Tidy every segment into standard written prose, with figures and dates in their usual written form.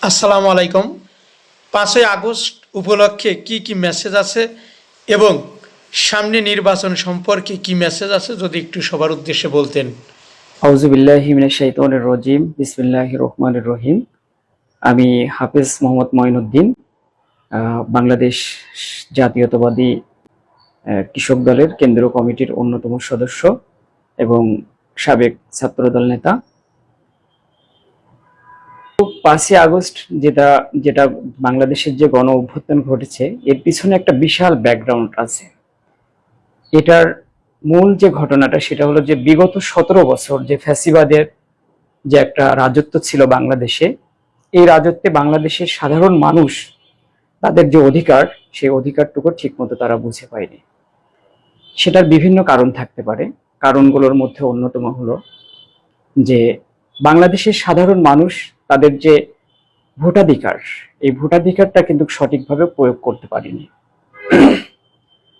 আসসালামু আলাইকুম। 5ই আগস্ট উপলক্ষে কি কি মেসেজ আছে এবং সামনে নির্বাচন সম্পর্কে কি মেসেজ আছে যদি একটু সবার উদ্দেশ্যে বলতেন। আউযুবিল্লাহি মিনাশ শাইতানির রাজিম বিসমিল্লাহির রহমানির রহিম। আমি হাফেজ মোহাম্মদ মঈনুদ্দিন, বাংলাদেশ জাতীয়তাবাদী কৃষক দলের কেন্দ্রীয় কমিটির অন্যতম সদস্য এবং সাবেক ছাত্রদল নেতা। 5ই আগস্ট যেটা যেটা বাংলাদেশের যে গণ অভ্যুত্থান ঘটেছে, এর পিছনে একটা বিশাল ব্যাকগ্রাউন্ড আছে। এটার মূল যে ঘটনাটা সেটা হলো যে বিগত 17 বছর যে ফ্যাসিবাদের যে একটা রাজত্ব ছিল বাংলাদেশে, এই রাজত্বে বাংলাদেশের সাধারণ মানুষ তাদের যে অধিকার, সেই অধিকারটুকু ঠিকমতো তারা বুঝে পায়নি। সেটার বিভিন্ন কারণ থাকতে পারে। কারণগুলোর মধ্যে অন্যতম হলো যে বাংলাদেশের সাধারণ মানুষ তাদের যে ভোটাধিকার, এই ভোটাধিকারটা কিন্তু সঠিকভাবে প্রয়োগ করতে পারেনি।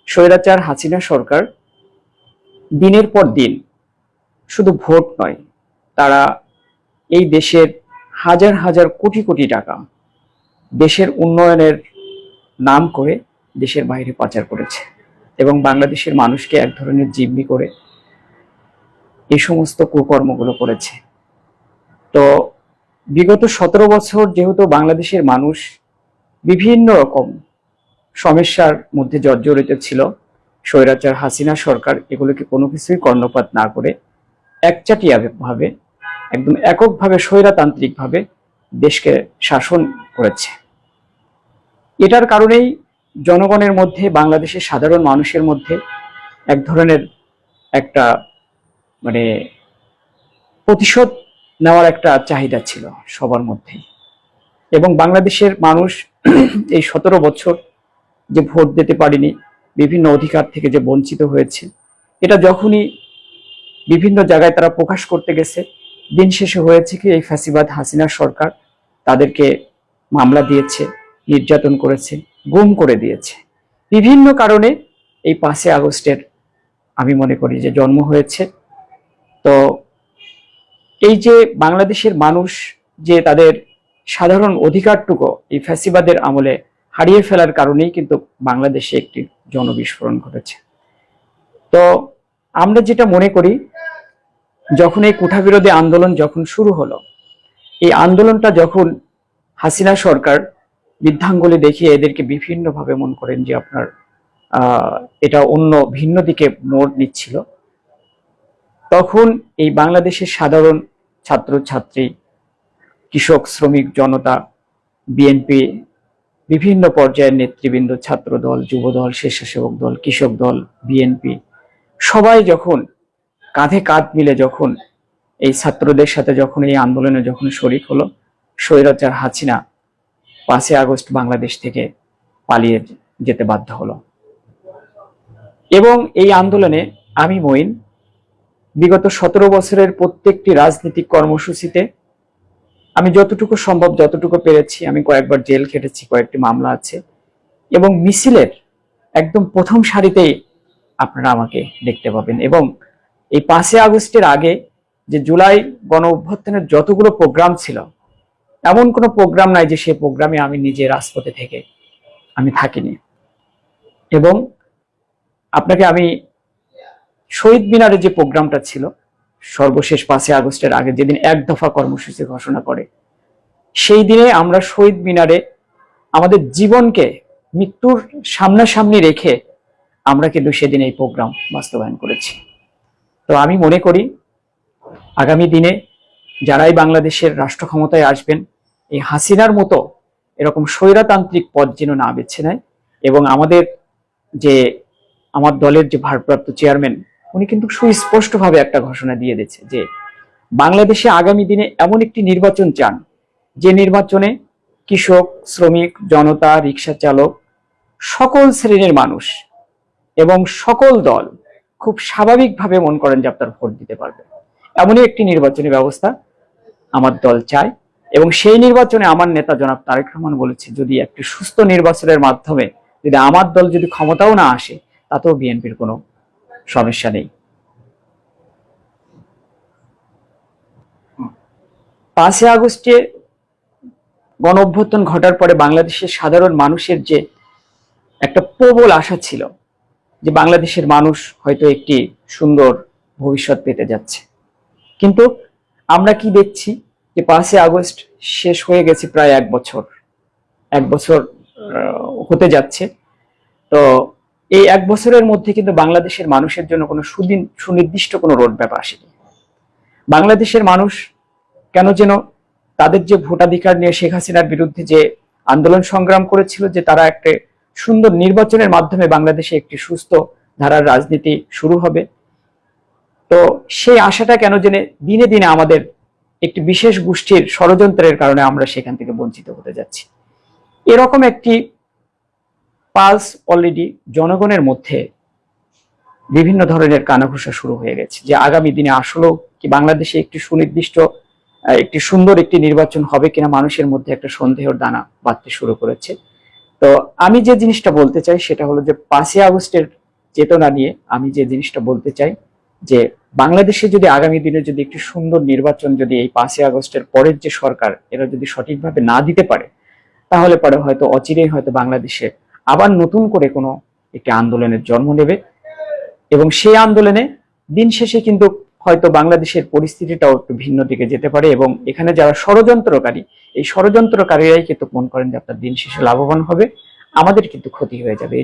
স্বৈরাচার হাসিনা সরকার দিনের পর দিন শুধু ভোট নয়, তারা এই দেশের হাজার হাজার কোটি কোটি টাকা দেশের উন্নয়নের নাম করে দেশের বাইরে পাচার করেছে এবং বাংলাদেশের মানুষকে এক ধরনের জিম্মি করে এই সমস্ত কুকর্মগুলো করেছে। তো বিগত 17 বছর যেহেতু বাংলাদেশের মানুষ বিভিন্ন রকম সমস্যার মধ্যে জর্জরিত ছিল, স্বৈরাচার হাসিনা সরকার এগুলোকে কোনো কিছুই কর্ণপাত না করে একচাটিয়া ভাবে, একদম এককভাবে স্বৈরতান্ত্রিকভাবে দেশকে শাসন করেছে। এটার কারণেই জনগণের মধ্যে, বাংলাদেশের সাধারণ মানুষের মধ্যে এক ধরনের একটা মানে প্রতিশোধ নেওয়ার একটা চাহিদা ছিল সবার মধ্যেই। এবং বাংলাদেশের মানুষ এই 17 বছর যে ভোট দিতে পারেনি, বিভিন্ন অধিকার থেকে যে বঞ্চিত হয়েছে, এটা যখনই বিভিন্ন জায়গায় তারা প্রকাশ করতে গেছে, দিন শেষে হয়েছে কি এই ফ্যাসিবাদ হাসিনা সরকার তাদেরকে মামলা দিয়েছে, নির্যাতন করেছে, গুম করে দিয়েছে। বিভিন্ন কারণে এই 5ই আগস্টের আমি মনে করি যে জন্ম হয়েছে। তো এই যে বাংলাদেশের মানুষ যে তাদের সাধারণ অধিকারটুকু এই ফ্যাসিবাদের আমলে হারিয়ে ফেলার কারণেই কিন্তু বাংলাদেশে একটি জনবিস্ফোরণ ঘটেছে। তো আমরা যেটা মনে করি, যখন এই কোঠাবিরোধী আন্দোলন যখন শুরু হলো, এই আন্দোলনটা যখন হাসিনা সরকার বৃদ্ধাঙ্গুলি দেখিয়ে এদেরকে বিভিন্নভাবে মনে করেন যে আপনার এটা অন্য ভিন্ন দিকে মোড় নিচ্ছিল, তখন এই বাংলাদেশের সাধারণ ছাত্রছাত্রী, কৃষক, শ্রমিক জনতা, বিএনপি, বিভিন্ন পর্যায়ের নেতৃবৃন্দ, ছাত্র দল, যুব দল, স্বেচ্ছাসেবক দল, কৃষক দল, বিএনপি, সবাই যখন কাঁধে কাঁধ মিলে যখন এই ছাত্রদের সাথে যখন এই আন্দোলনে যখন শরিক হলো, স্বৈরাচার হাসিনা 5ই আগস্ট বাংলাদেশ থেকে পালিয়ে যেতে বাধ্য হলো। এবং এই আন্দোলনে আমি মঈন বিগত 17 বছরের প্রত্যেকটি রাজনৈতিক কর্মসূচিতে আমি যতটুকু সম্ভব, যতটুকু পেরেছি, আমি কয়েকবার জেল খেটেছি, কয়েকটি মামলা আছে, এবং মিছিলের একদম প্রথম সারিতেই আপনারা আমাকে দেখতে পাবেন। এবং এই 5ই আগস্টের আগে যে জুলাই গণ অভ্যুত্থানের যতগুলো প্রোগ্রাম ছিল, এমন কোনো প্রোগ্রাম নাই যে সেই প্রোগ্রামে আমি নিজে রাজপথে থেকে আমি থাকিনি। এবং আপনাকে আমি শহীদ মিনারে যে প্রোগ্রামটা ছিল সর্বশেষ 5ই আগস্টের আগে, যেদিন এক দফা কর্মসূচি ঘোষণা করে, সেই দিনে আমরা শহীদ মিনারে আমাদের জীবনকে মৃত্যুর সামনাসামনি রেখে আমরা কিন্তু সেদিন এই প্রোগ্রাম বাস্তবায়ন করেছি। তো আমি মনে করি আগামী দিনে যারাই বাংলাদেশের রাষ্ট্র ক্ষমতায় আসবেন, এই হাসিনার মতো এরকম স্বৈরতান্ত্রিক পথ যেন না বেছে নেয়। এবং যে আমার দলের যে ভারপ্রাপ্ত চেয়ারম্যান, উনি কিন্তু সুস্পষ্টভাবে একটা ঘোষণা দিয়ে দিয়েছে যে বাংলাদেশে আগামী দিনে এমন একটি নির্বাচন চান, যে নির্বাচনে কৃষক, শ্রমিক জনতা, রিক্সা চালক, সকল শ্রেণীর মানুষ এবং সকল দল খুব স্বাভাবিকভাবে মনে করেন যে আপনার ভোট দিতে পারবে। এমনই একটি নির্বাচনী ব্যবস্থা আমার দল চায়। এবং সেই নির্বাচনে আমার নেতা জনাব তারেক রহমান বলেছে, যদি একটি সুস্থ নির্বাচনের মাধ্যমে যদি আমার দল যদি ক্ষমতাও না আসে, তাতেও বিএনপির কোনো সমস্যা নেই। 5ই আগস্টে গণ অভ্যুত্থান ঘটার পরে বাংলাদেশের সাধারণ মানুষের যে একটা প্রবল আশা ছিল যে বাংলাদেশের মানুষ হয়তো একটি সুন্দর ভবিষ্যৎ পেতে যাচ্ছে, কিন্তু আমরা কি দেখছি যে 5ই আগস্ট শেষ হয়ে গেছে প্রায় এক বছর হতে যাচ্ছে। তো এই এক বছরের মধ্যে কিন্তু বাংলাদেশের মানুষের জন্য কোনো সুনির্দিষ্ট কোনো রোডম্যাপ আসেনি। বাংলাদেশের মানুষ কেন যেন তাদের যে ভোটাধিকার নিয়ে শেখ হাসিনার বিরুদ্ধে যে আন্দোলন সংগ্রাম করেছিল, যে তারা একটা সুন্দর নির্বাচনের মাধ্যমে বাংলাদেশে একটি সুস্থ ধারার রাজনীতি শুরু হবে, তো সেই আশাটা কেন যেন দিনে দিনে আমাদের একটি বিশেষ গোষ্ঠীর ষড়যন্ত্রের কারণে আমরা সেখান থেকে বঞ্চিত হতে যাচ্ছি। এরকম একটি পালস অলরেডি জনগণের মধ্যে বিভিন্ন ধরনের কানাঘুষা শুরু হয়ে গেছে যে আগামী দিনে আসলেও কি বাংলাদেশে একটি সুনির্দিষ্ট একটি সুন্দর একটি নির্বাচন হবে কিনা, মানুষের মধ্যে একটা সন্দেহের দানা বাঁধতে শুরু করেছে। তো আমি যে জিনিসটা বলতে চাই সেটা হলো যে 5ই আগস্টের চেতনা নিয়ে আমি যে জিনিসটা বলতে চাই যে বাংলাদেশে যদি আগামী দিনে যদি একটি সুন্দর নির্বাচন যদি এই 5ই আগস্টের পরের যে সরকার এরা যদি সঠিকভাবে না দিতে পারে, তাহলে পরে হয়তো অচিরেই হয়তো বাংলাদেশে আবার নতুন করে কোনো একটি আন্দোলনের জন্ম নেবে, এবং সেই আন্দোলনে দিন শেষে কিন্তু হয়তো বাংলাদেশের পরিস্থিতিটাও একটু ভিন্ন দিকে যেতে পারে, এবং এখানে যারা ষড়যন্ত্রকারী এই ষড়যন্ত্রকারীরাই কিন্তু মনে করেন যে আপনার দিন শেষে লাভবান হবে, আমাদের কিন্তু ক্ষতি হয়ে যাবে।